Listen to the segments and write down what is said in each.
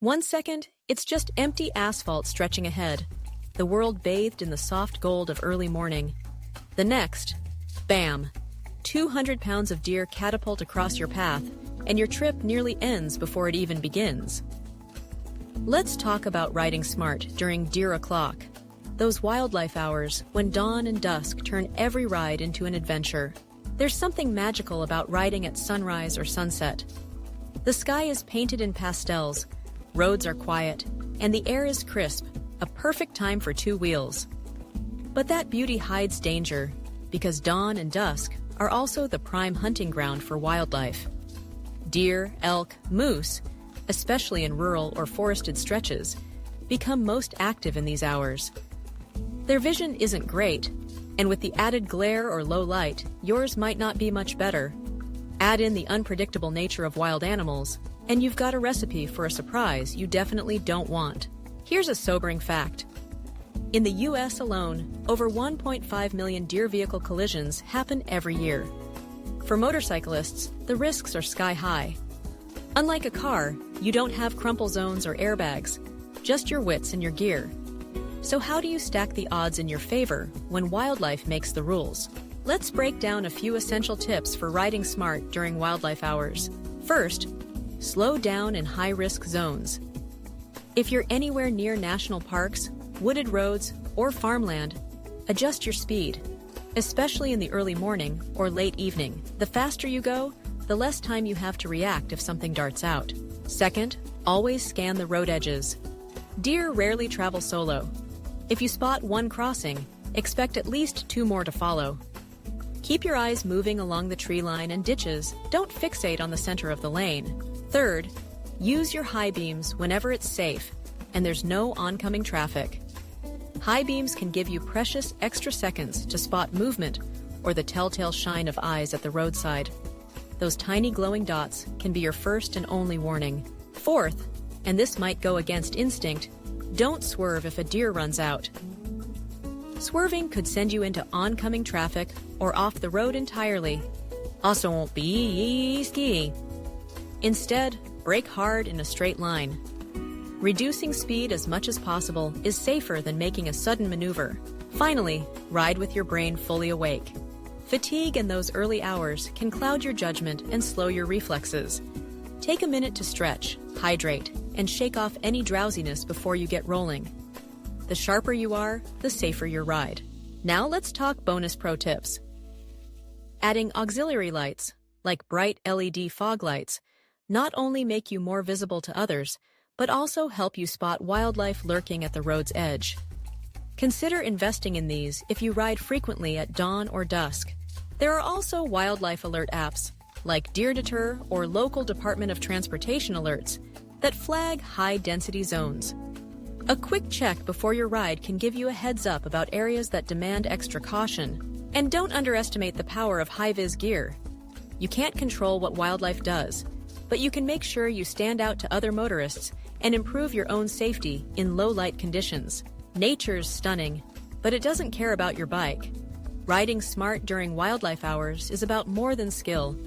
1 second, it's just empty asphalt stretching ahead, the world bathed in the soft gold of early morning. The next, bam! 200 pounds of deer catapult across your path, and your trip nearly ends before it even begins. Let's talk about riding smart during deer o'clock, those wildlife hours when dawn and dusk turn every ride into an adventure. There's something magical about riding at sunrise or sunset. The sky is painted in pastels, roads are quiet, and the air is crisp, a perfect time for two wheels. But that beauty hides danger, because dawn and dusk are also the prime hunting ground for wildlife. Deer, elk, moose, especially in rural or forested stretches, become most active in these hours. Their vision isn't great, and with the added glare or low light, yours might not be much better. Add in the unpredictable nature of wild animals, and you've got a recipe for a surprise you definitely don't want. Here's a sobering fact. In the US alone, over 1.5 million deer vehicle collisions happen every year. For motorcyclists, the risks are sky high. Unlike a car, you don't have crumple zones or airbags, just your wits and your gear. So how do you stack the odds in your favor when wildlife makes the rules? Let's break down a few essential tips for riding smart during wildlife hours. First, slow down in high-risk zones. If you're anywhere near national parks, wooded roads, or farmland, adjust your speed, especially in the early morning or late evening. The faster you go, the less time you have to react if something darts out. Second, always scan the road edges. Deer rarely travel solo. If you spot one crossing, expect at least 2 more to follow. Keep your eyes moving along the tree line and ditches. Don't fixate on the center of the lane. Third, use your high beams whenever it's safe and there's no oncoming traffic. High beams can give you precious extra seconds to spot movement or the telltale shine of eyes at the roadside. Those tiny glowing dots can be your first and only warning. Fourth, and this might go against instinct, don't swerve if a deer runs out. Swerving could send you into oncoming traffic or off the road entirely. Also won't be ski. Instead, brake hard in a straight line. Reducing speed as much as possible is safer than making a sudden maneuver. Finally, ride with your brain fully awake. Fatigue in those early hours can cloud your judgment and slow your reflexes. Take a minute to stretch, hydrate, and shake off any drowsiness before you get rolling. The sharper you are, the safer your ride. Now let's talk bonus pro tips. Adding auxiliary lights, like bright LED fog lights, not only make you more visible to others, but also help you spot wildlife lurking at the road's edge. Consider investing in these if you ride frequently at dawn or dusk. There are also wildlife alert apps, like Deer Deter or local Department of Transportation alerts, that flag high-density zones. A quick check before your ride can give you a heads up about areas that demand extra caution. And don't underestimate the power of high-vis gear. You can't control what wildlife does, but you can make sure you stand out to other motorists and improve your own safety in low-light conditions. Nature's stunning, but it doesn't care about your bike. Riding smart during wildlife hours is about more than skill.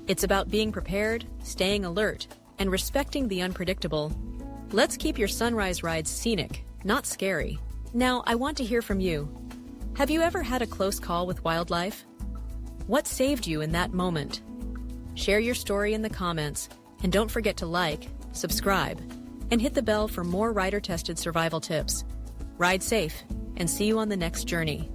It's about being prepared, staying alert, and respecting the unpredictable. Let's keep your sunrise rides scenic, not scary. Now, I want to hear from you. Have you ever had a close call with wildlife? What saved you in that moment? Share your story in the comments, and don't forget to like, subscribe, and hit the bell for more rider-tested survival tips. Ride safe, and see you on the next journey.